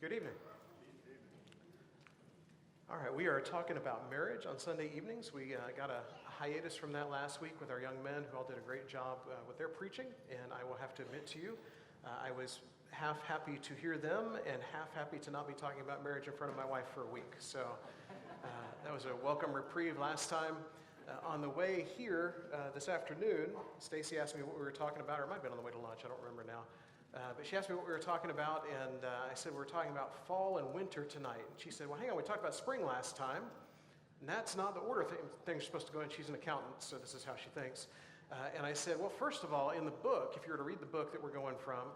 Good evening. All right, we are talking about marriage on Sunday evenings. We got a hiatus from that last week with our young men who all did a great job with their preaching, and I will have to admit to you, I was half happy to hear them and half happy to not be talking about marriage in front of my wife for a week. So that was a welcome reprieve last time. On the way here this afternoon, Stacy asked me what we were talking about, or it might have been on the way to lunch, I don't remember now. But she asked me what we were talking about, and I said we were talking about fall and winter tonight. And she said, well, hang on, we talked about spring last time, and that's not the order things are supposed to go in. She's an accountant, so this is how she thinks. And I said, well, first of all, in the book, if you were to read the book that we're going from,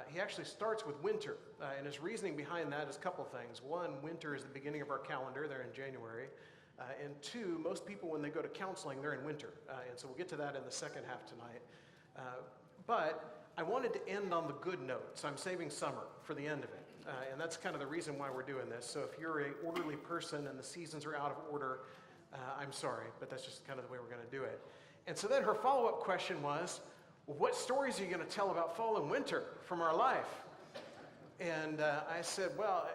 he actually starts with winter, and his reasoning behind that is a couple things. One, winter is the beginning of our calendar. They're in January. And two, most people, when they go to counseling, they're in winter. And so we'll get to that in the second half tonight. But I wanted to end on the good note, so I'm saving summer for the end of it. And that's kind of the reason why we're doing this. So if you're an orderly person and the seasons are out of order, I'm sorry, but that's just kind of the way we're going to do it. And so then her follow-up question was, well, what stories are you going to tell about fall and winter from our life? And I said, well,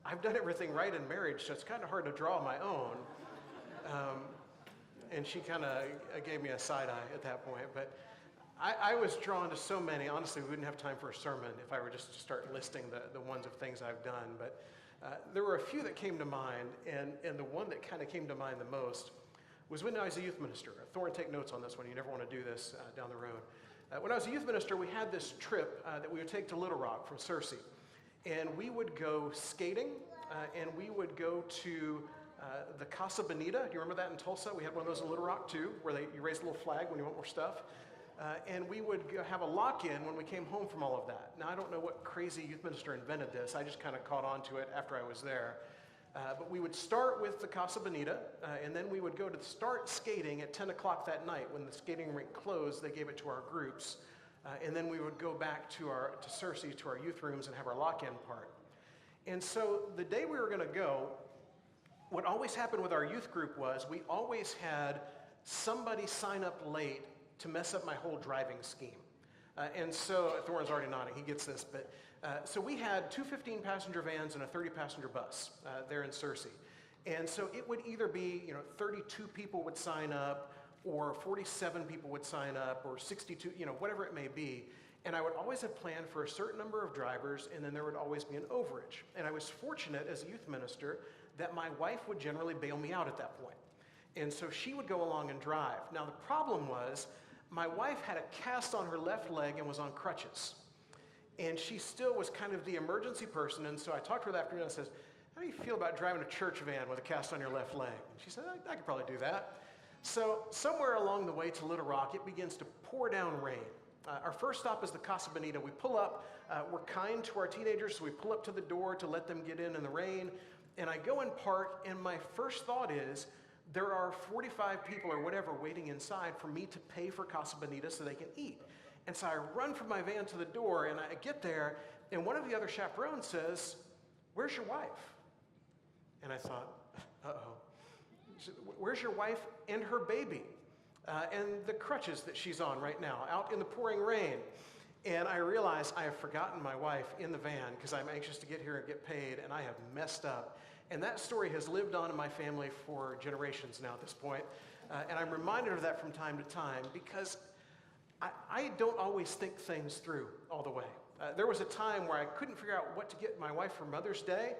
I've done everything right in marriage, so it's kind of hard to draw my own. And she kind of gave me a side eye at that point. But I was drawn to so many. Honestly, we wouldn't have time for a sermon if I were just to start listing the ones of things I've done. But there were a few that came to mind, and the one that kind of came to mind the most was when I was a youth minister. Thorne, take notes on this one. You never want to do this down the road. When I was a youth minister, we had this trip that we would take to Little Rock from Searcy. And we would go skating, and we would go to the Casa Bonita. Do you remember that in Tulsa? We had one of those in Little Rock, too, where you raise a little flag when you want more stuff. And we would have a lock-in when we came home from all of that. Now, I don't know what crazy youth minister invented this. I just kind of caught on to it after I was there. But we would start with the Casa Bonita, and then we would go to start skating at 10 o'clock that night. When the skating rink closed, they gave it to our groups. And then we would go back to Searcy, to our youth rooms, and have our lock-in part. And so the day we were going to go, what always happened with our youth group was we always had somebody sign up late to mess up my whole driving scheme. And so, Thorne's already nodding, he gets this, but so we had two 15-passenger vans and a 30-passenger bus there in Searcy. And so it would either be, 32 people would sign up, or 47 people would sign up, or 62, whatever it may be. And I would always have planned for a certain number of drivers, and then there would always be an overage. And I was fortunate as a youth minister that my wife would generally bail me out at that point. And so she would go along and drive. Now the problem was, my wife had a cast on her left leg and was on crutches. And she still was kind of the emergency person, and so I talked to her that afternoon and I says, how do you feel about driving a church van with a cast on your left leg? And she said, I could probably do that. So somewhere along the way to Little Rock, it begins to pour down rain. Our first stop is the Casa Bonita. We pull up, we're kind to our teenagers, so we pull up to the door to let them get in the rain. And I go and park, and my first thought is, there are 45 people or whatever waiting inside for me to pay for Casa Bonita so they can eat. And so I run from my van to the door, and I get there, and one of the other chaperones says, where's your wife? And I thought, uh-oh. Where's your wife and her baby? And the crutches that she's on right now, out in the pouring rain. And I realized I have forgotten my wife in the van because I'm anxious to get here and get paid, and I have messed up. And that story has lived on in my family for generations now at this point. And I'm reminded of that from time to time because I don't always think things through all the way. There was a time where I couldn't figure out what to get my wife for Mother's Day,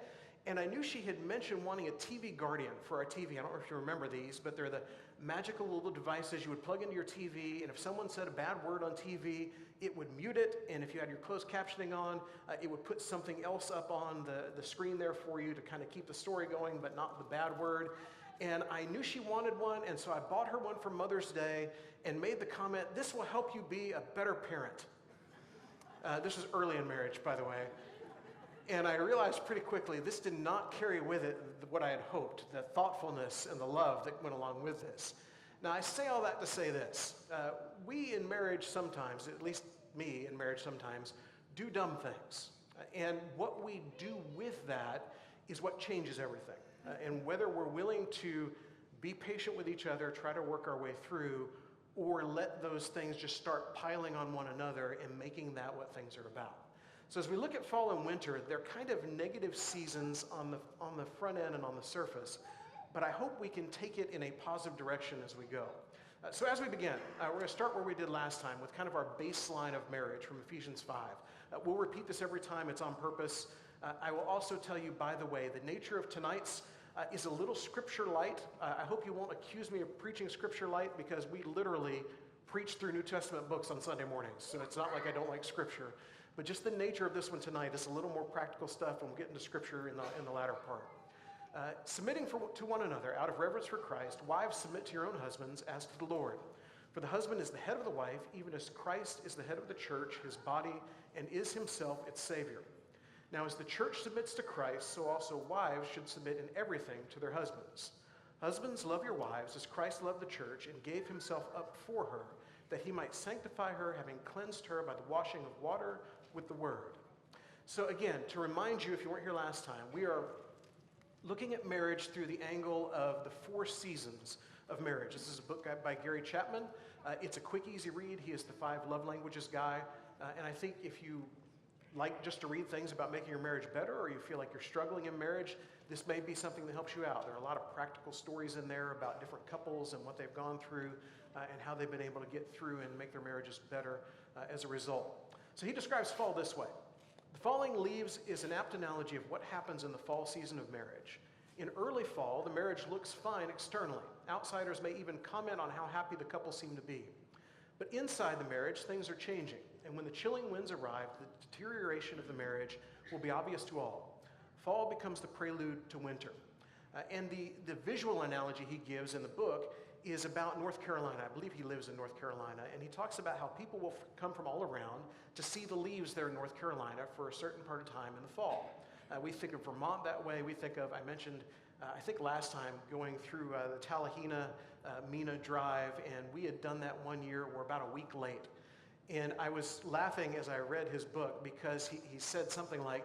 and I knew she had mentioned wanting a TV Guardian for our TV. I don't know if you remember these, but they're the magical little devices you would plug into your TV, and if someone said a bad word on TV, it would mute it, and if you had your closed captioning on, it would put something else up on the screen there for you to kind of keep the story going, but not the bad word. And I knew she wanted one, and so I bought her one for Mother's Day and made the comment, this will help you be a better parent. This was early in marriage, by the way. And I realized pretty quickly this did not carry with it what I had hoped, the thoughtfulness and the love that went along with this. Now, I say all that to say this. We in marriage sometimes, at least me in marriage sometimes, do dumb things. And what we do with that is what changes everything. And whether we're willing to be patient with each other, try to work our way through, or let those things just start piling on one another and making that what things are about. So as we look at fall and winter, they're kind of negative seasons on the front end and on the surface, but I hope we can take it in a positive direction as we go. So as we begin, we're going to start where we did last time with kind of our baseline of marriage from Ephesians 5. We'll repeat this every time, it's on purpose. I will also tell you, by the way, the nature of tonight's is a little scripture light. I hope you won't accuse me of preaching scripture light, because we literally preach through New Testament books on Sunday mornings, so it's not like I don't like scripture. But just the nature of this one tonight is a little more practical stuff, and we'll get into scripture in the latter part. Submitting to one another out of reverence for Christ, wives, submit to your own husbands as to the Lord. For the husband is the head of the wife, even as Christ is the head of the church, his body, and is himself its Savior. Now as the church submits to Christ, so also wives should submit in everything to their husbands. Husbands, love your wives as Christ loved the church and gave himself up for her, that he might sanctify her, having cleansed her by the washing of water with the word. So again, to remind you, if you weren't here last time, we are looking at marriage through the angle of the 4 seasons of marriage. This is a book by Gary Chapman. It's a quick, easy read. He is the 5 love languages guy. And I think if you like just to read things about making your marriage better, or you feel like you're struggling in marriage, this may be something that helps you out. There are a lot of practical stories in there about different couples and what they've gone through and how they've been able to get through and make their marriages better as a result. So he describes fall this way. The falling leaves is an apt analogy of what happens in the fall season of marriage. In early fall, the marriage looks fine externally. Outsiders may even comment on how happy the couple seem to be. But inside the marriage, things are changing. And when the chilling winds arrive, the deterioration of the marriage will be obvious to all. Fall becomes the prelude to winter. And the visual analogy he gives in the book is about North Carolina. I believe he lives in North Carolina, and he talks about how people will come from all around to see the leaves there in North Carolina for a certain part of time in the fall. We think of Vermont that way. We think of, I mentioned, I think last time, going through the Tallahena Mina Drive, and we had done that one year. We're about a week late. And I was laughing as I read his book, because he said something like,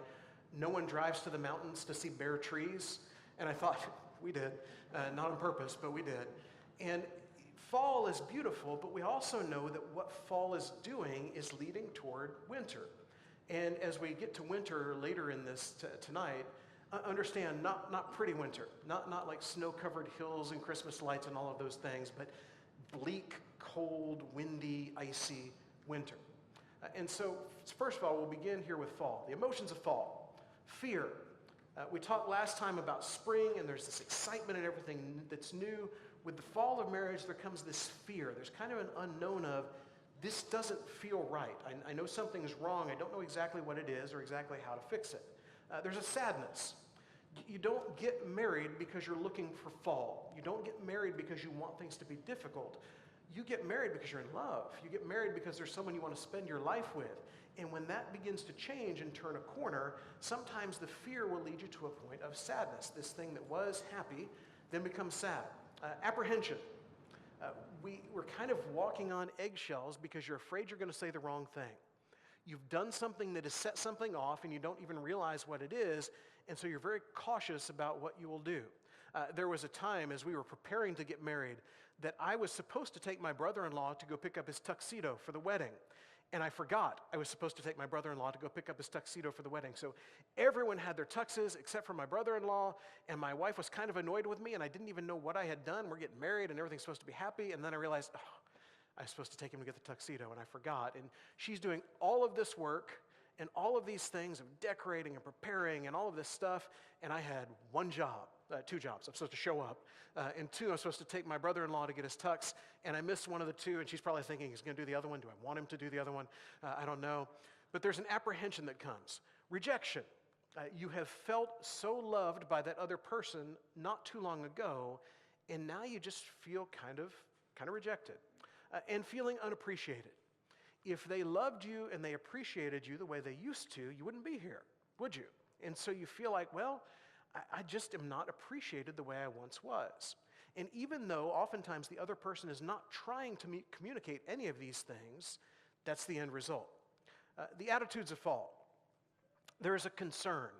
no one drives to the mountains to see bare trees. And I thought, we did. Not on purpose, but we did. And fall is beautiful, but we also know that what fall is doing is leading toward winter. And as we get to winter later in this tonight, understand not pretty winter, not like snow-covered hills and Christmas lights and all of those things, but bleak, cold, windy, icy winter. And so first of all, we'll begin here with fall. The emotions of fall. Fear. We talked last time about spring, and there's this excitement and everything that's new. With the fall of marriage, there comes this fear. There's kind of an unknown of, this doesn't feel right. I know something's wrong. I don't know exactly what it is or exactly how to fix it. There's a sadness. You don't get married because you're looking for fall. You don't get married because you want things to be difficult. You get married because you're in love. You get married because there's someone you want to spend your life with. And when that begins to change and turn a corner, sometimes the fear will lead you to a point of sadness. This thing that was happy then becomes sad. Apprehension. We're kind of walking on eggshells because you're afraid you're going to say the wrong thing. You've done something that has set something off and you don't even realize what it is, and so you're very cautious about what you will do. There was a time as we were preparing to get married that I was supposed to take my brother-in-law to go pick up his tuxedo for the wedding. And I forgot I was supposed to take my brother-in-law to go pick up his tuxedo for the wedding. So everyone had their tuxes except for my brother-in-law, and my wife was kind of annoyed with me, and I didn't even know what I had done. We're getting married, and everything's supposed to be happy, and then I realized, I was supposed to take him to get the tuxedo, and I forgot. And she's doing all of this work and all of these things of decorating and preparing and all of this stuff, and I had two jobs. I'm supposed to show up, and 2, I'm supposed to take my brother-in-law to get his tux, and I missed one of the 2, and she's probably thinking, he's going to do the other one. Do I want him to do the other one? I don't know. But there's an apprehension that comes. Rejection. You have felt so loved by that other person not too long ago, and now you just feel kind of rejected, and feeling unappreciated. If they loved you and they appreciated you the way they used to, you wouldn't be here, would you? And so you feel like, well, I just am not appreciated the way I once was. And even though oftentimes the other person is not trying to communicate any of these things, that's the end result. The attitudes of fall. There is a concern.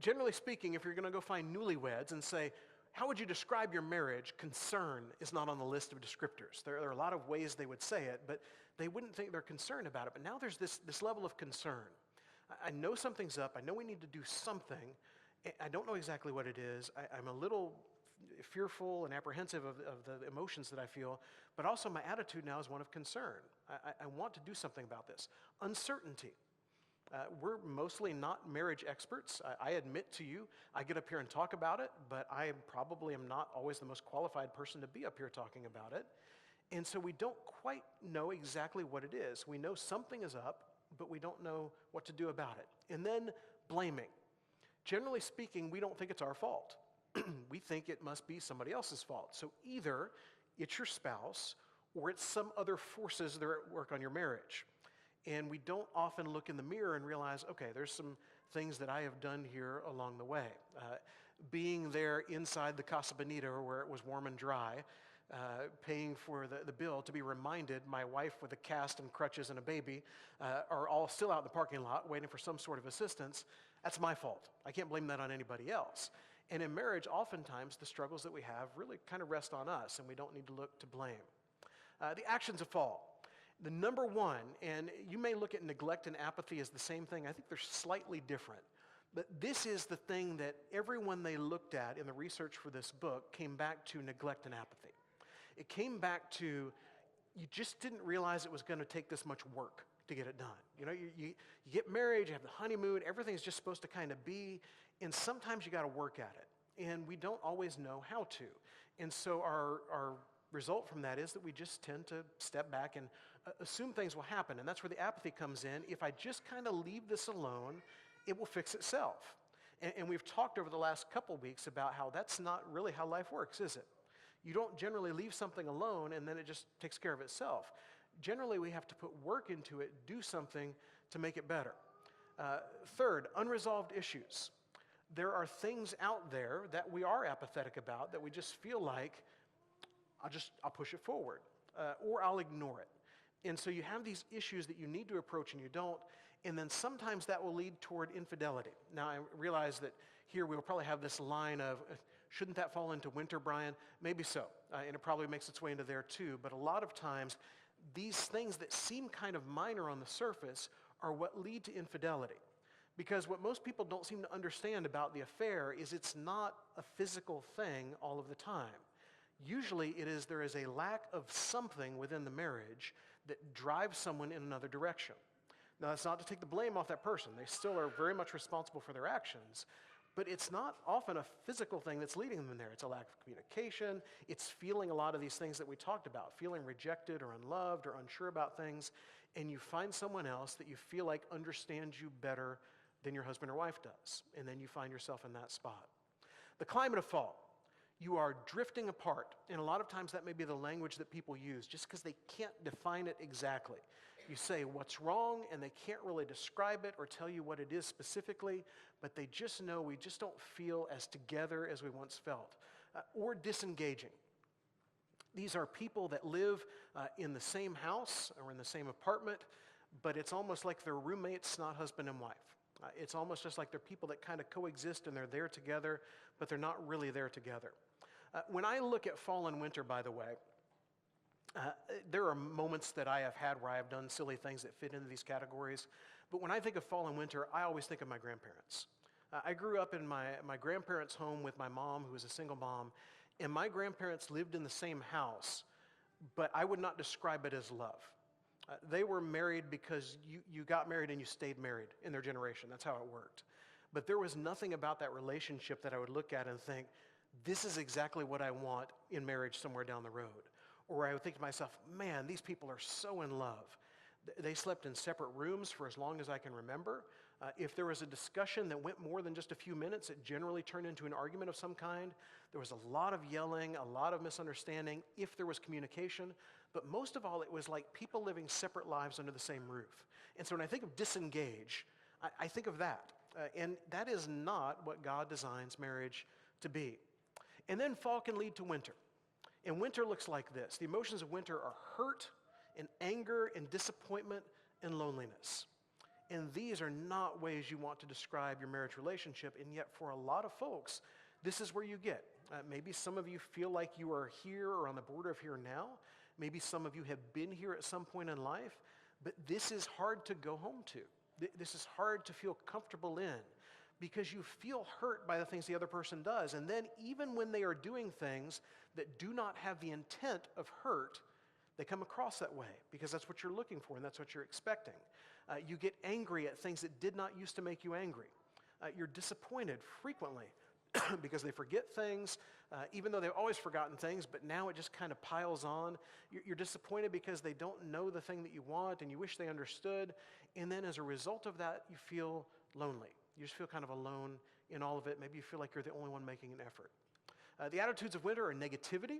Generally speaking, if you're going to go find newlyweds and say, how would you describe your marriage? Concern is not on the list of descriptors. There are a lot of ways they would say it, but they wouldn't think they're concerned about it. But now there's this level of concern. I know something's up. I know we need to do something. I don't know exactly what it is. I'm a little fearful and apprehensive of the emotions that I feel, but also my attitude now is one of concern. I want to do something about this. Uncertainty. We're mostly not marriage experts. I admit to you, I get up here and talk about it, but I probably am not always the most qualified person to be up here talking about it. And so we don't quite know exactly what it is. We know something is up, but we don't know what to do about it. And then blaming. Generally speaking, we don't think it's our fault. We think it must be somebody else's fault. So either it's your spouse or it's some other forces that are at work on your marriage. And we don't often look in the mirror and realize, okay, there's some things that I have done here along the way. Being there inside the Casa Bonita where it was warm and dry, paying for the bill to be reminded my wife with a cast and crutches and a baby are all still out in the parking lot waiting for some sort of assistance. That's my fault. I can't blame that on anybody else. And in marriage, oftentimes the struggles that we have really kind of rest on us, and we don't need to look to blame. The actions of fall. The number one, and you may look at neglect and apathy as the same thing. I think they're slightly different. But this is the thing that everyone they looked at in the research for this book came back to neglect and apathy. It came back to, you just didn't realize it was going to take this much work to get it done. You know, you get married, you have the honeymoon, everything's just supposed to kind of be, and sometimes you got to work at it. And we don't always know how to. And so our result from that is that we just tend to step back and assume things will happen. And that's where the apathy comes in. If I just kind of leave this alone, it will fix itself. And we've talked over the last couple weeks about how that's not really how life works, is it? You don't generally leave something alone and then it just takes care of itself. Generally, we have to put work into it, do something to make it better. Third, unresolved issues. There are things out there that we are apathetic about that we just feel like, I'll push it forward, or I'll ignore it. And so you have these issues that you need to approach and you don't, and then sometimes that will lead toward infidelity. Now, I realize that here we'll probably have this line of, shouldn't that fall into winter, Brian? Maybe so, and it probably makes its way into there too, but a lot of times, these things that seem kind of minor on the surface are what lead to infidelity. Because what most people don't seem to understand about the affair is it's not a physical thing all of the time. Usually there is a lack of something within the marriage that drives someone in another direction. Now, that's not to take the blame off that person. They still are very much responsible for their actions, but it's not often a physical thing that's leading them there. It's a lack of communication. It's feeling a lot of these things that we talked about, feeling rejected or unloved or unsure about things, and you find someone else that you feel like understands you better than your husband or wife does, and then you find yourself in that spot. The climate of fall. You are drifting apart, and a lot of times that may be the language that people use just because they can't define it exactly. You say what's wrong, and they can't really describe it or tell you what it is specifically, but they just know we just don't feel as together as we once felt. Or disengaging. These are people that live in the same house or in the same apartment, but it's almost like they're roommates, not husband and wife. It's almost just like they're people that kind of coexist and they're there together, but they're not really there together. When I look at fall and winter, by the way, there are moments that I have had where I have done silly things that fit into these categories, but when I think of fall and winter, I always think of my grandparents. I grew up in my grandparents' home with my mom, who was a single mom, and my grandparents lived in the same house, but I would not describe it as love. They were married because you got married and you stayed married in their generation. That's how it worked. But there was nothing about that relationship that I would look at and think, this is exactly what I want in marriage somewhere down the road. Or I would think to myself, man, these people are so in love. They slept in separate rooms for as long as I can remember. If there was a discussion that went more than just a few minutes, it generally turned into an argument of some kind. There was a lot of yelling, a lot of misunderstanding, if there was communication. But most of all, it was like people living separate lives under the same roof. And so when I think of disengage, I think of that. And that is not what God designs marriage to be. And then fall can lead to winter. And winter looks like this. The emotions of winter are hurt and anger and disappointment and loneliness. And these are not ways you want to describe your marriage relationship, and yet for a lot of folks, this is where you get. Maybe some of you feel like you are here or on the border of here now. Maybe some of you have been here at some point in life, but this is hard to go home to. This is hard to feel comfortable in because you feel hurt by the things the other person does. And then even when they are doing things that do not have the intent of hurt, they come across that way because that's what you're looking for and that's what you're expecting. You get angry at things that did not used to make you angry. You're disappointed frequently because they forget things, even though they've always forgotten things, but now it just kind of piles on. You're disappointed because they don't know the thing that you want and you wish they understood. And then as a result of that, you feel lonely. You just feel kind of alone in all of it. Maybe you feel like you're the only one making an effort. The attitudes of winter are negativity.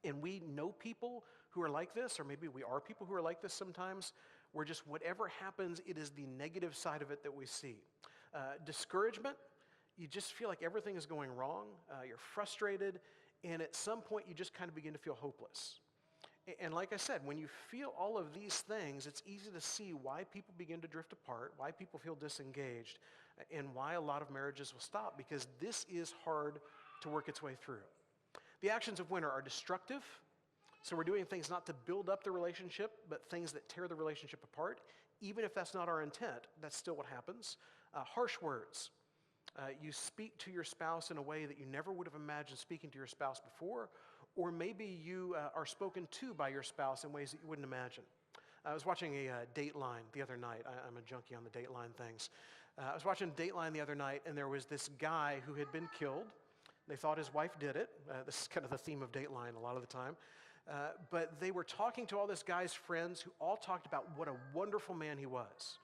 And we know people who are like this, or maybe we are people who are like this sometimes, where just whatever happens, it is the negative side of it that we see. Discouragement, you just feel like everything is going wrong, you're frustrated, and at some point you just kind of begin to feel hopeless. And like I said, when you feel all of these things, it's easy to see why people begin to drift apart, why people feel disengaged, and why a lot of marriages will stop, because this is hard to work its way through. The actions of winter are destructive, so we're doing things not to build up the relationship, but things that tear the relationship apart. Even if that's not our intent, that's still what happens. Harsh words. You speak to your spouse in a way that you never would have imagined speaking to your spouse before, or maybe you are spoken to by your spouse in ways that you wouldn't imagine. I was watching a Dateline the other night. I'm a junkie on the Dateline things. I was watching Dateline the other night, and there was this guy who had been killed. They thought his wife did it. This is kind of the theme of Dateline a lot of the time. But they were talking to all this guy's friends who all talked about what a wonderful man he was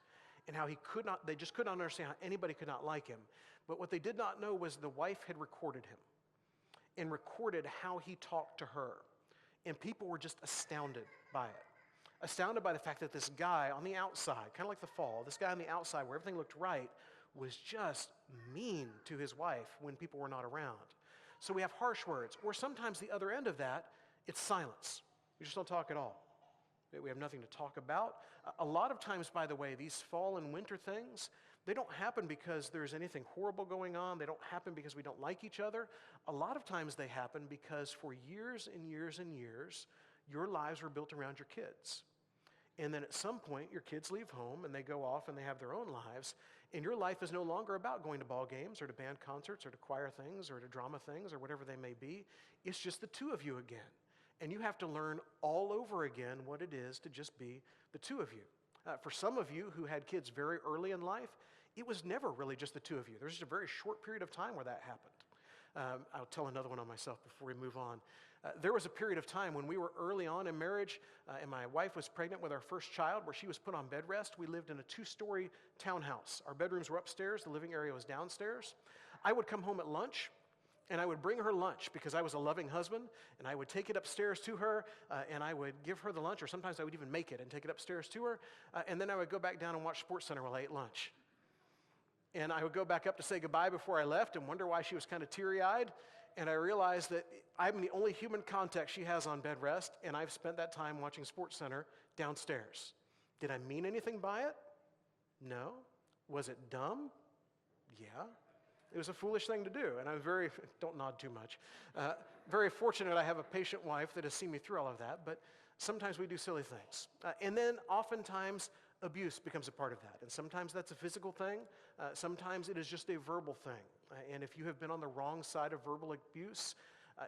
and how they just could not understand how anybody could not like him. But what they did not know was the wife had recorded him and recorded how he talked to her. And people were just astounded by it. Astounded by the fact that this guy on the outside, kind of like The Fall, this guy on the outside where everything looked right, was just mean to his wife when people were not around. So we have harsh words, or sometimes the other end of that, it's silence. We just don't talk at all. We have nothing to talk about. A lot of times, by the way, these fall and winter things, they don't happen because there's anything horrible going on. They don't happen because we don't like each other. A lot of times they happen because for years and years and years, your lives were built around your kids. And then at some point, your kids leave home and they go off and they have their own lives. And your life is no longer about going to ball games or to band concerts or to choir things or to drama things or whatever they may be. It's just the two of you again. And you have to learn all over again what it is to just be the two of you. For some of you who had kids very early in life, it was never really just the two of you. There was just a very short period of time where that happened. I'll tell another one on myself before we move on. There was a period of time when we were early on in marriage and my wife was pregnant with our first child where she was put on bed rest. We lived in a 2-story townhouse. Our bedrooms were upstairs. The living area was downstairs. I would come home at lunch and I would bring her lunch because I was a loving husband, and I would take it upstairs to her, and I would give her the lunch, or sometimes I would even make it and take it upstairs to her, and then I would go back down and watch SportsCenter while I ate lunch. And I would go back up to say goodbye before I left and wonder why she was kind of teary-eyed, and I realized that I'm the only human contact she has on bed rest, and I've spent that time watching SportsCenter downstairs. Did I mean anything by it? No. Was it dumb? Yeah. It was a foolish thing to do, and I'm don't nod too much, very fortunate I have a patient wife that has seen me through all of that, but sometimes we do silly things. And then oftentimes abuse becomes a part of that, and sometimes that's a physical thing, sometimes it is just a verbal thing. And if you have been on the wrong side of verbal abuse,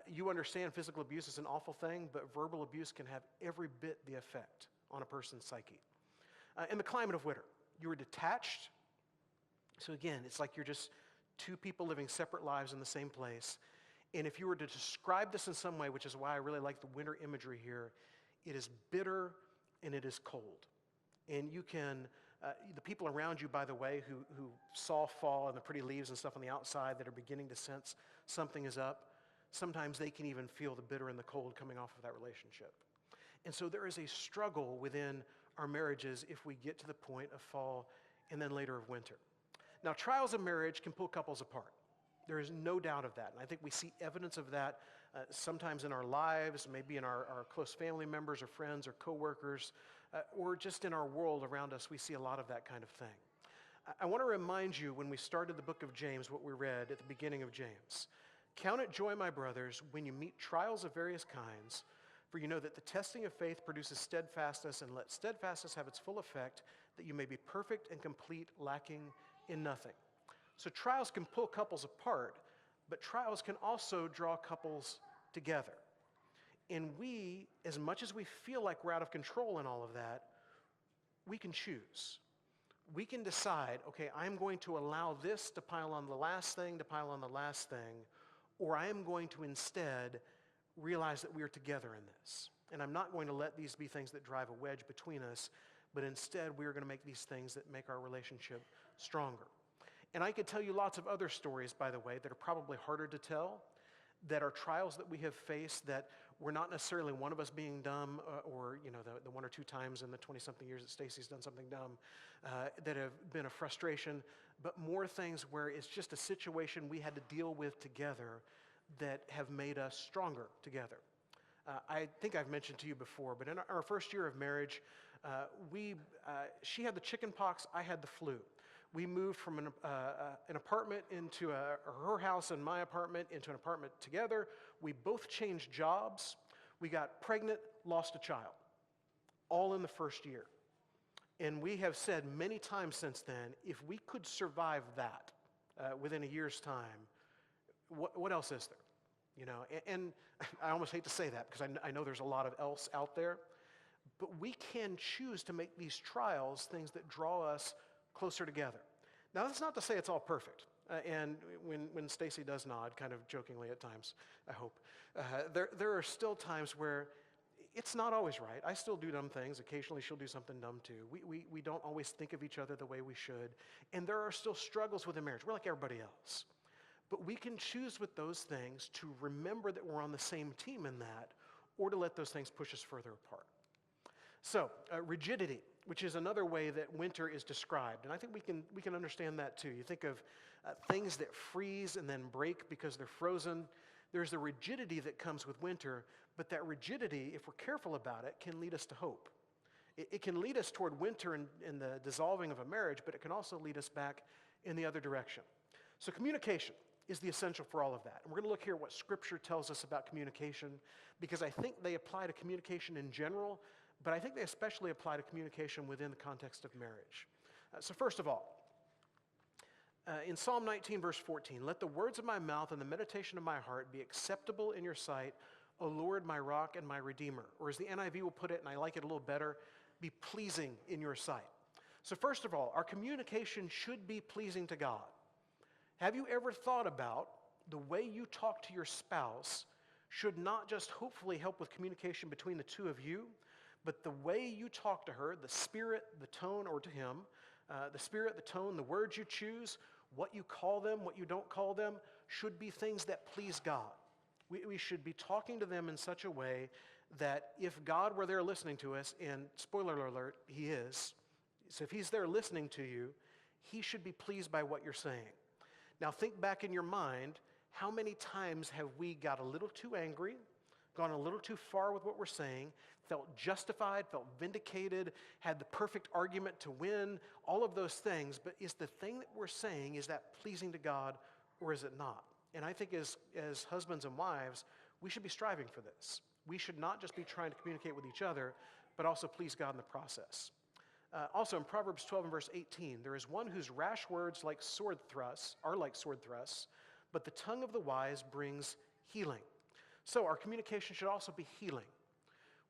you understand physical abuse is an awful thing, but verbal abuse can have every bit the effect on a person's psyche. In the climate of winter, you are detached, so again, it's like you're just two people living separate lives in the same place. And if you were to describe this in some way, which is why I really like the winter imagery here, it is bitter and it is cold. And you can, the people around you, by the way, who saw fall and the pretty leaves and stuff on the outside that are beginning to sense something is up, sometimes they can even feel the bitter and the cold coming off of that relationship. And so there is a struggle within our marriages if we get to the point of fall and then later of winter. Now, trials of marriage can pull couples apart. There is no doubt of that. And I think we see evidence of that sometimes in our lives, maybe in our close family members or friends or coworkers, or just in our world around us, we see a lot of that kind of thing. I want to remind you when we started the book of James, what we read at the beginning of James. Count it joy, my brothers, when you meet trials of various kinds, For you know that the testing of faith produces steadfastness, and let steadfastness have its full effect, that you may be perfect and complete, lacking in nothing. So trials can pull couples apart, but trials can also draw couples together. And we, as much as we feel like we're out of control in all of that, we can choose. We can decide, okay, I'm going to allow this to pile on the last thing, or I am going to instead realize that we are together in this. And I'm not going to let these be things that drive a wedge between us, but instead we are going to make these things that make our relationship stronger. And I could tell you lots of other stories, by the way, that are probably harder to tell, that are trials that we have faced that were not necessarily one of us being dumb or the one or two times in the 20-something years that Stacy's done something dumb that have been a frustration, but more things where it's just a situation we had to deal with together that have made us stronger together. I think I've mentioned to you before, but in our first year of marriage, she had the chicken pox, I had the flu. We moved from an apartment into her house and my apartment into an apartment together. We both changed jobs. We got pregnant, lost a child, all in the first year. And we have said many times since then, if we could survive that within a year's time, what else is there? And I almost hate to say that because I know there's a lot of else out there, but we can choose to make these trials things that draw us closer together. Now, that's not to say it's all perfect. And when Stacy does nod, kind of jokingly at times, I hope, there are still times where it's not always right. I still do dumb things. Occasionally, she'll do something dumb too. We don't always think of each other the way we should. And there are still struggles within marriage. We're like everybody else. But we can choose with those things to remember that we're on the same team in that, or to let those things push us further apart. So, rigidity, which is another way that winter is described. And I think we can understand that too. You think of things that freeze and then break because they're frozen. There's the rigidity that comes with winter, but that rigidity, if we're careful about it, can lead us to hope. It can lead us toward winter and the dissolving of a marriage, but it can also lead us back in the other direction. So communication is the essential for all of that. And we're going to look here at what Scripture tells us about communication, because I think they apply to communication in general, but I think they especially apply to communication within the context of marriage. So first of all, in Psalm 19, verse 14, let the words of my mouth and the meditation of my heart be acceptable in your sight, O Lord, my rock and my redeemer. Or as the NIV will put it, and I like it a little better, be pleasing in your sight. So first of all, our communication should be pleasing to God. Have you ever thought about the way you talk to your spouse should not just hopefully help with communication between the two of you, but the way you talk to her, the spirit, the tone, or to him, the spirit, the tone, the words you choose, what you call them, what you don't call them, should be things that please God. We should be talking to them in such a way that if God were there listening to us, and spoiler alert, he is, so if he's there listening to you, he should be pleased by what you're saying. Now think back in your mind, how many times have we got a little too angry, gone a little too far with what we're saying, felt justified, felt vindicated, had the perfect argument to win, all of those things, but is the thing that we're saying, is that pleasing to God or is it not? And I think as husbands and wives, we should be striving for this. We should not just be trying to communicate with each other, but also please God in the process. Also in Proverbs 12 and verse 18, there is one whose rash words are like sword thrusts, but the tongue of the wise brings healing. So our communication should also be healing.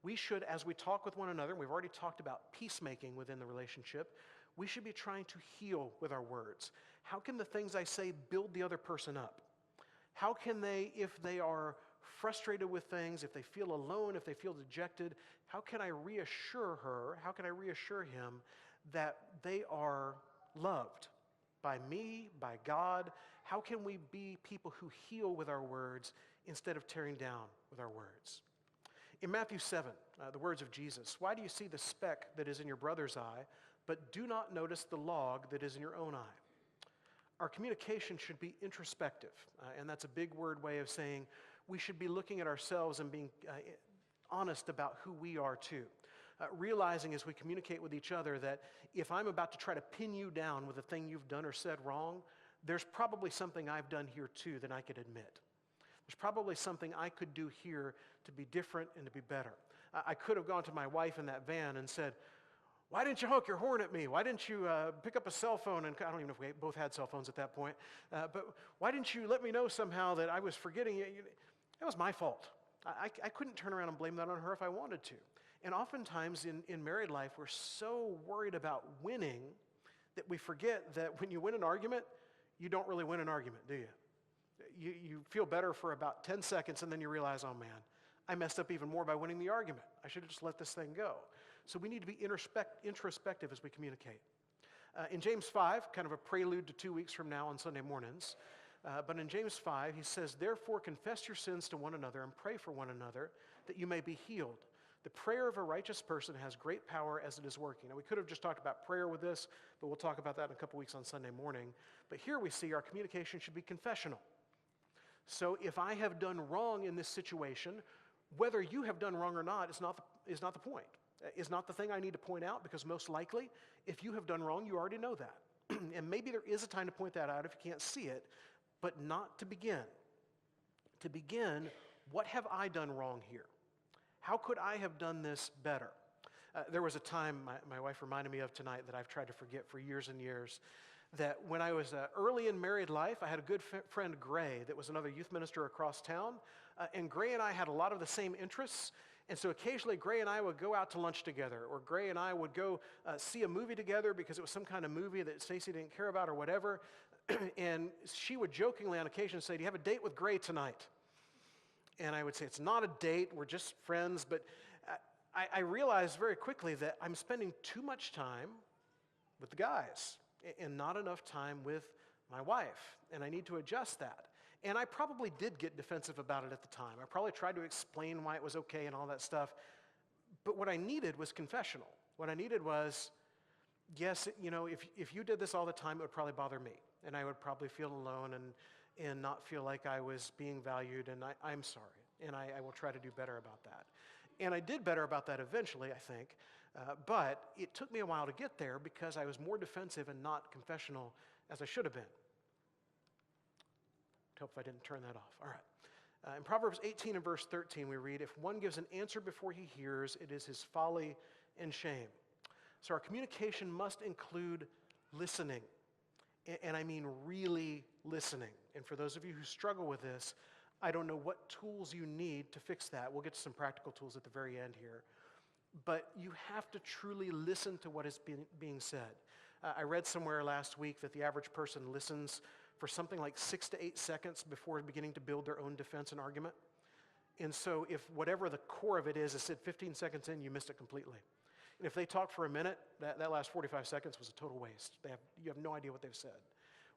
We should, as we talk with one another, we've already talked about peacemaking within the relationship, we should be trying to heal with our words. How can the things I say build the other person up? How can they, if they are frustrated with things, if they feel alone, if they feel dejected, how can I reassure her, how can I reassure him that they are loved by me, by God? How can we be people who heal with our words instead of tearing down with our words? In Matthew 7, the words of Jesus, why do you see the speck that is in your brother's eye, but do not notice the log that is in your own eye? Our communication should be introspective, and that's a big word way of saying we should be looking at ourselves and being honest about who we are too. Realizing as we communicate with each other that if I'm about to try to pin you down with a thing you've done or said wrong, there's probably something I've done here too that I could admit. There's probably something I could do here to be different and to be better. I could have gone to my wife in that van and said, why didn't you honk your horn at me? Why didn't you pick up a cell phone? And I don't even know if we both had cell phones at that point. But why didn't you let me know somehow that I was forgetting you? That was my fault. I couldn't turn around and blame that on her if I wanted to. And oftentimes in married life, we're so worried about winning that we forget that when you win an argument, you don't really win an argument, do you? You feel better for about 10 seconds, and then you realize, oh man, I messed up even more by winning the argument. I should have just let this thing go. So we need to be introspective as we communicate. In James 5, kind of a prelude to 2 weeks from now on Sunday mornings, but in James 5, he says, therefore confess your sins to one another and pray for one another that you may be healed. The prayer of a righteous person has great power as it is working. Now, we could have just talked about prayer with this, but we'll talk about that in a couple weeks on Sunday morning. But here we see our communication should be confessional. So if I have done wrong in this situation, whether you have done wrong or not is not the point. Is not the thing I need to point out, because most likely, if you have done wrong, you already know that. And maybe there is a time to point that out if you can't see it, but not to begin. To begin, what have I done wrong here? How could I have done this better? There was a time my wife reminded me of tonight that I've tried to forget for years and years, that when I was early in married life, I had a good friend, Gray, that was another youth minister across town, and Gray and I had a lot of the same interests. And so occasionally Gray and I would go out to lunch together, or Gray and I would go see a movie together because it was some kind of movie that Stacy didn't care about or whatever. And she would jokingly on occasion say, do you have a date with Gray tonight? And I would say, it's not a date, we're just friends. But I realized very quickly that I'm spending too much time with the guys and not enough time with my wife. And I need to adjust that. And I probably did get defensive about it at the time. I probably tried to explain why it was okay and all that stuff. But what I needed was confessional. What I needed was, yes, if you did this all the time, it would probably bother me. And I would probably feel alone and not feel like I was being valued. And I'm sorry. And I will try to do better about that. And I did better about that eventually, I think. But it took me a while to get there because I was more defensive and not confessional as I should have been. Hope if I didn't turn that off. All right. In Proverbs 18 and verse 13, we read, if one gives an answer before he hears, it is his folly and shame. So our communication must include listening. And I mean really listening. And for those of you who struggle with this, I don't know what tools you need to fix that. We'll get to some practical tools at the very end here. But you have to truly listen to what is being said. I read somewhere last week that the average person listens for something like 6 to 8 seconds before beginning to build their own defense and argument. And so if whatever the core of it is said 15 seconds in, you missed it completely. And if they talk for a minute, that last 45 seconds was a total waste. You have no idea what they've said.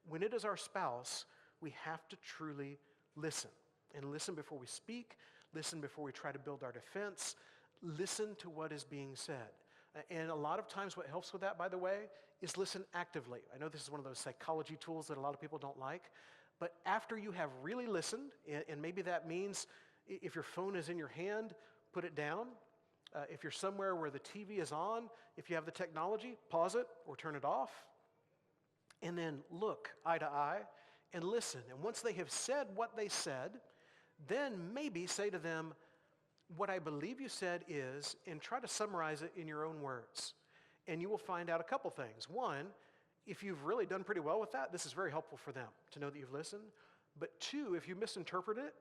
When it is our spouse, we have to truly listen. And listen before we speak, listen before we try to build our defense, listen to what is being said. And a lot of times what helps with that, by the way, is listen actively. I know this is one of those psychology tools that a lot of people don't like, but after you have really listened, and maybe that means if your phone is in your hand, put it down. If you're somewhere where the TV is on, if you have the technology, pause it or turn it off. And then look eye to eye and listen. And once they have said what they said, then maybe say to them, what I believe you said is, and try to summarize it in your own words. And you will find out a couple things. One, if you've really done pretty well with that, this is very helpful for them to know that you've listened. But two, if you misinterpret it,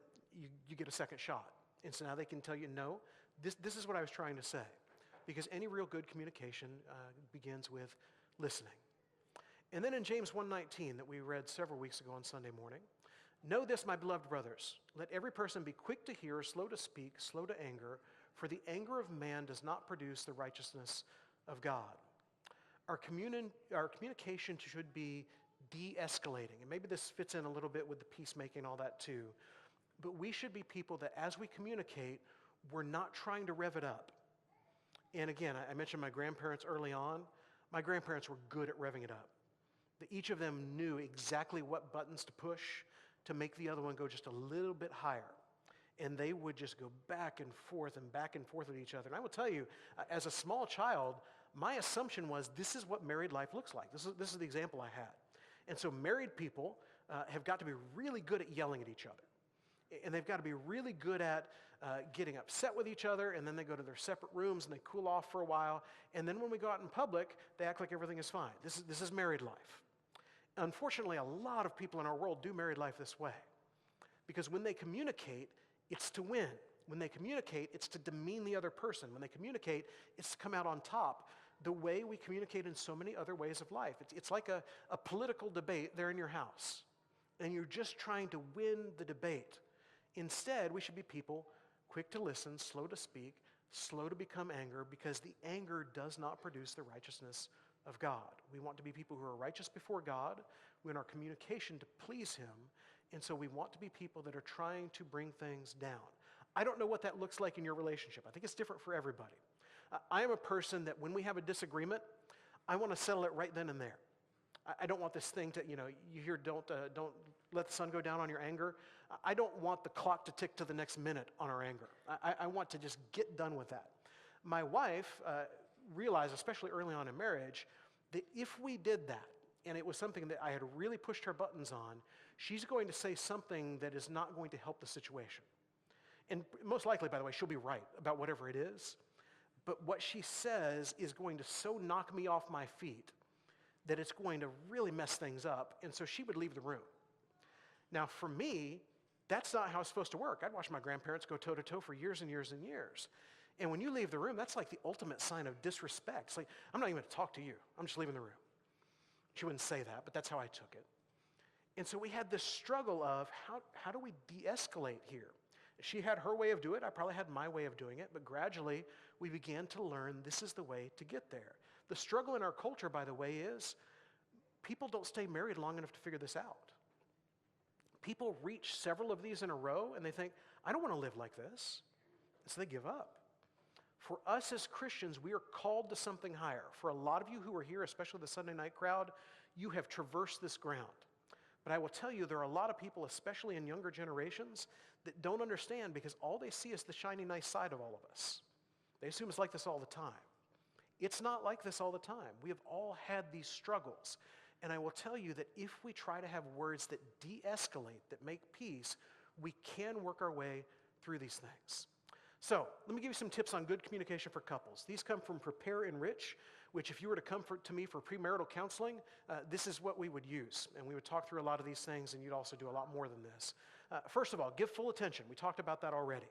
you get a second shot. And so now they can tell you, no, this is what I was trying to say. Because any real good communication begins with listening. And then in James 1:19 that we read several weeks ago on Sunday morning, know this, my beloved brothers, let every person be quick to hear, slow to speak, slow to anger, for the anger of man does not produce the righteousness of God. Our communication should be de-escalating. And maybe this fits in a little bit with the peacemaking and all that too. But we should be people that as we communicate, we're not trying to rev it up. And again, I mentioned my grandparents early on. My grandparents were good at revving it up. Each of them knew exactly what buttons to push to make the other one go just a little bit higher. And they would just go back and forth with each other. And I will tell you, as a small child, my assumption was this is what married life looks like. This is the example I had. And so married people have got to be really good at yelling at each other. And they've got to be really good at getting upset with each other, and then they go to their separate rooms and they cool off for a while. And then when we go out in public, they act like everything is fine. This is married life. Unfortunately, a lot of people in our world do married life this way. Because when they communicate, it's to win. When they communicate, it's to demean the other person. When they communicate, it's to come out on top, the way we communicate in so many other ways of life. It's like a political debate there in your house, and you're just trying to win the debate. Instead, we should be people quick to listen, slow to speak, slow to become angry, because the anger does not produce the righteousness of God. We want to be people who are righteous before God. We want our communication to please Him, and so we want to be people that are trying to bring things down. I don't know what that looks like in your relationship. I think it's different for everybody. I am a person that when we have a disagreement, I want to settle it right then and there. I don't want this thing to, you hear don't let the sun go down on your anger. I don't want the clock to tick to the next minute on our anger. I want to just get done with that. My wife realized, especially early on in marriage, that if we did that, and it was something that I had really pushed her buttons on, she's going to say something that is not going to help the situation. And most likely, by the way, she'll be right about whatever it is. But what she says is going to so knock me off my feet that it's going to really mess things up, and so she would leave the room. Now, for me, that's not how it's supposed to work. I'd watch my grandparents go toe-to-toe for years and years and years. And when you leave the room, that's like the ultimate sign of disrespect. It's like, I'm not even going to talk to you. I'm just leaving the room. She wouldn't say that, but that's how I took it. And so we had this struggle of how do we de-escalate here? She had her way of doing it. I probably had my way of doing it. But gradually, we began to learn this is the way to get there. The struggle in our culture, by the way, is people don't stay married long enough to figure this out. People reach several of these in a row, and they think, I don't want to live like this. And so they give up. For us as Christians, we are called to something higher. For a lot of you who are here, especially the Sunday night crowd, you have traversed this ground. But I will tell you, there are a lot of people, especially in younger generations, that don't understand because all they see is the shiny, nice side of all of us. They assume it's like this all the time. It's not like this all the time. We have all had these struggles. And I will tell you that if we try to have words that de-escalate, that make peace, we can work our way through these things. So let me give you some tips on good communication for couples. These come from Prepare Enrich, which if you were to come to me for premarital counseling, this is what we would use. And we would talk through a lot of these things, and you'd also do a lot more than this. First of all, give full attention. We talked about that already.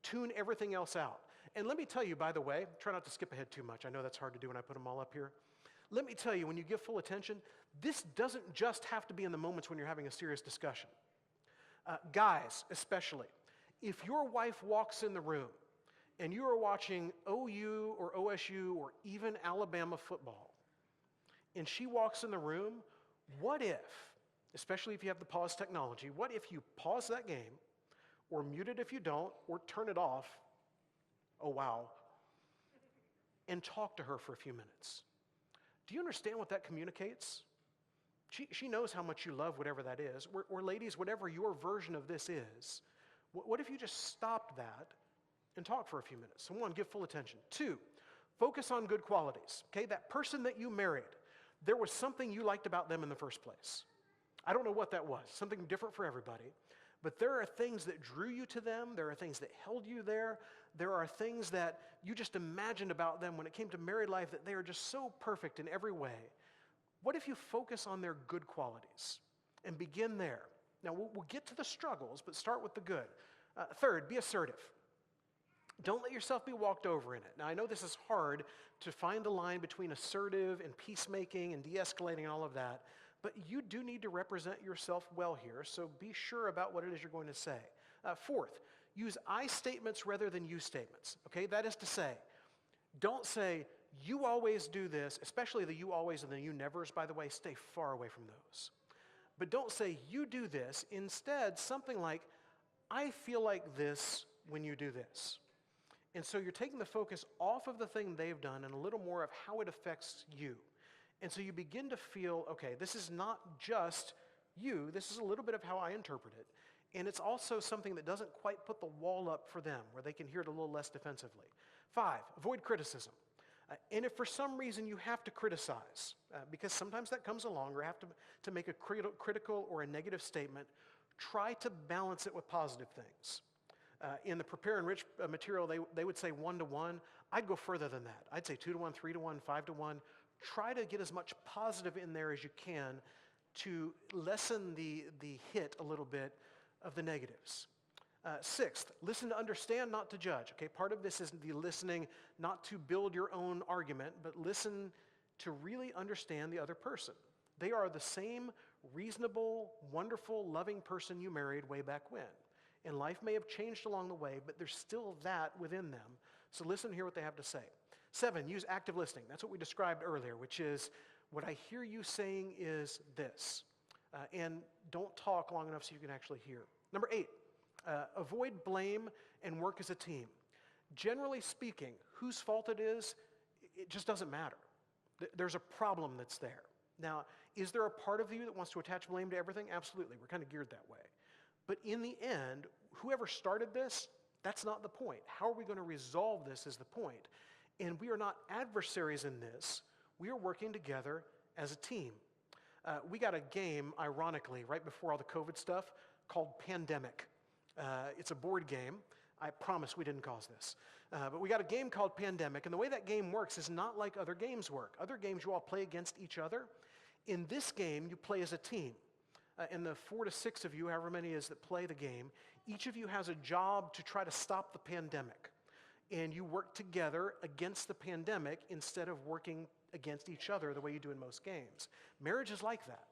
Tune everything else out. And let me tell you, by the way, try not to skip ahead too much. I know that's hard to do when I put them all up here. Let me tell you, when you give full attention, this doesn't just have to be in the moments when you're having a serious discussion. Guys, especially, if your wife walks in the room and you are watching OU or OSU or even Alabama football, and she walks in the room, what if, especially if you have the pause technology, what if you pause that game, or mute it if you don't, or turn it off, oh wow, and talk to her for a few minutes? Do you understand what that communicates? She knows how much you love whatever that is. Or ladies, whatever your version of this is, what if you just stopped that and talked for a few minutes? So one, give full attention. Two, focus on good qualities. Okay, that person that you married, there was something you liked about them in the first place. I don't know what that was, something different for everybody. But there are things that drew you to them. There are things that held you there. There are things that you just imagined about them when it came to married life that they are just so perfect in every way. What if you focus on their good qualities and begin there? Now, we'll get to the struggles, but start with the good. Third, be assertive. Don't let yourself be walked over in it. Now, I know this is hard to find the line between assertive and peacemaking and de-escalating and all of that, but you do need to represent yourself well here, so be sure about what it is you're going to say. Fourth, use I statements rather than you statements. Okay, that is to say, don't say, you always do this, especially the you always and the you nevers, by the way, stay far away from those. But don't say, you do this. Instead, something like, I feel like this when you do this. And so you're taking the focus off of the thing they've done and a little more of how it affects you. And so you begin to feel, okay, this is not just you, this is a little bit of how I interpret it. And it's also something that doesn't quite put the wall up for them, where they can hear it a little less defensively. 5, avoid criticism. And if for some reason you have to criticize, because sometimes that comes along, or have to make a critical or a negative statement, try to balance it with positive things. In the Prepare Enrich material, they would say 1-to-1. I'd go further than that. I'd say 2-to-1, 3-to-1, 5-to-1. Try to get as much positive in there as you can to lessen the hit a little bit of the negatives. Sixth, listen to understand, not to judge. Okay, part of this is the listening not to build your own argument, but listen to really understand the other person. They are the same reasonable, wonderful, loving person you married way back when. And life may have changed along the way, but there's still that within them. So listen and hear what they have to say. 7, use active listening. That's what we described earlier, which is, what I hear you saying is this. And don't talk long enough so you can actually hear. Number 8, avoid blame and work as a team. Generally speaking, whose fault it is, it just doesn't matter. There's a problem that's there. Now, is there a part of you that wants to attach blame to everything? Absolutely. We're kind of geared that way. But in the end, whoever started this, that's not the point. How are we going to resolve this is the point. And we are not adversaries in this. We are working together as a team. We got a game, ironically, right before all the COVID stuff, called Pandemic. It's a board game. I promise we didn't cause this. But we got a game called Pandemic, and the way that game works is not like other games work. Other games you all play against each other. In this game, you play as a team. And the 4 to 6 of you, however many is that play the game, each of you has a job to try to stop the pandemic. And you work together against the pandemic instead of working against each other the way you do in most games. Marriage is like that.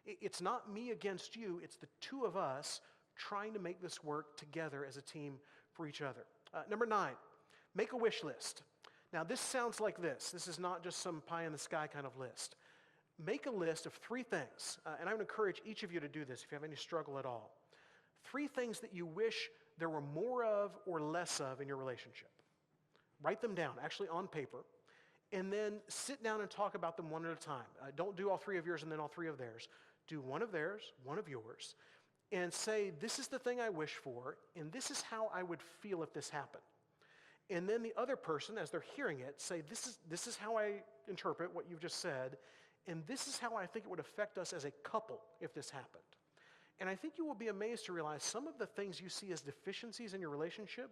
It's not me against you, it's the two of us trying to make this work together as a team for each other. Number 9, make a wish list. Now this sounds like this. This is not just some pie in the sky kind of list. Make a list of 3 things, and I would encourage each of you to do this if you have any struggle at all. 3 things that you wish there were more of or less of in your relationship. Write them down, actually on paper, and then sit down and talk about them one at a time. Don't do all 3 of yours and then all 3 of theirs. Do one of theirs, one of yours, and say, this is the thing I wish for, and this is how I would feel if this happened. And then the other person, as they're hearing it, say, this is how I interpret what you've just said, and this is how I think it would affect us as a couple if this happened. And I think you will be amazed to realize some of the things you see as deficiencies in your relationship,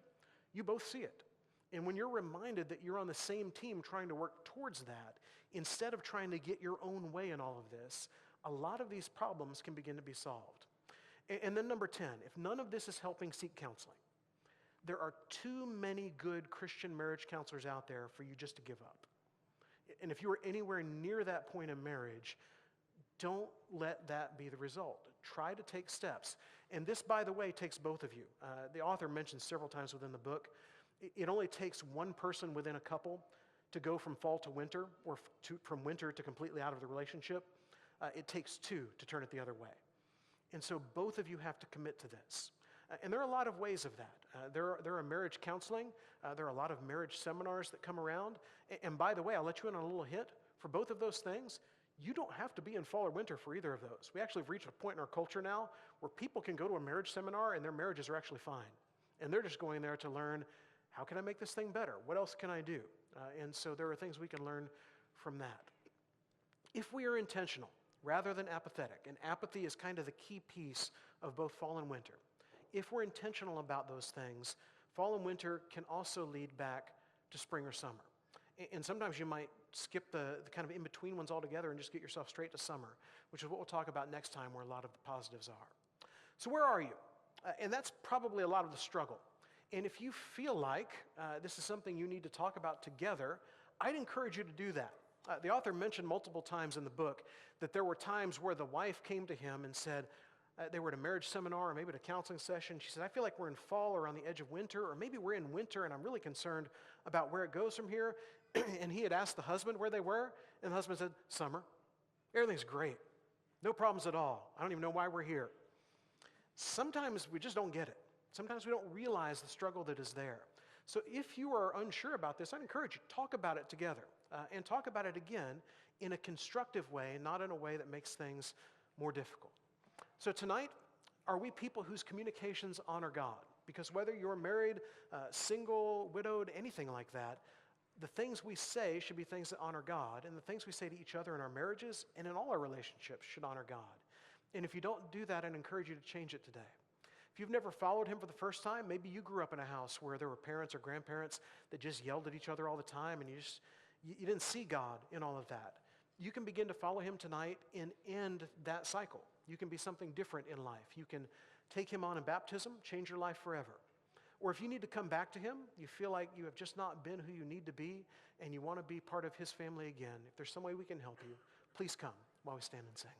you both see it. And when you're reminded that you're on the same team trying to work towards that, instead of trying to get your own way in all of this, a lot of these problems can begin to be solved. And then number 10, if none of this is helping, seek counseling. There are too many good Christian marriage counselors out there for you just to give up. And if you are anywhere near that point in marriage, don't let that be the result. Try to take steps. And this, by the way, takes both of you. The author mentions several times within the book, it only takes one person within a couple to go from fall to winter, or from winter to completely out of the relationship. It takes 2 to turn it the other way. And so both of you have to commit to this. And there are a lot of ways of that. There are marriage counseling. There are a lot of marriage seminars that come around. And by the way, I'll let you in on a little hint. For both of those things, you don't have to be in fall or winter for either of those. We actually have reached a point in our culture now where people can go to a marriage seminar and their marriages are actually fine. And they're just going there to learn, how can I make this thing better? What else can I do? And so there are things we can learn from that. If we are intentional rather than apathetic, and apathy is kind of the key piece of both fall and winter, if we're intentional about those things, fall and winter can also lead back to spring or summer. And sometimes you might skip the kind of in-between ones altogether and just get yourself straight to summer, which is what we'll talk about next time, where a lot of the positives are. So where are you? And that's probably a lot of the struggle. And if you feel like this is something you need to talk about together, I'd encourage you to do that. The author mentioned multiple times in the book that there were times where the wife came to him and said, they were at a marriage seminar or maybe at a counseling session. She said, I feel like we're in fall or on the edge of winter, or maybe we're in winter and I'm really concerned about where it goes from here. And he had asked the husband where they were, and the husband said, summer. Everything's great. No problems at all. I don't even know why we're here. Sometimes we just don't get it. Sometimes we don't realize the struggle that is there. So if you are unsure about this, I'd encourage you, talk about it together. And talk about it again in a constructive way, not in a way that makes things more difficult. So tonight, are we people whose communications honor God? Because whether you're married, single, widowed, anything like that, the things we say should be things that honor God, and the things we say to each other in our marriages and in all our relationships should honor God. And if you don't do that, I'd encourage you to change it today. If you've never followed him for the first time, maybe you grew up in a house where there were parents or grandparents that just yelled at each other all the time, and you didn't see God in all of that. You can begin to follow him tonight and end that cycle. You can be something different in life. You can take him on in baptism, change your life forever. Or if you need to come back to him, you feel like you have just not been who you need to be, and you want to be part of his family again, if there's some way we can help you, please come while we stand and sing.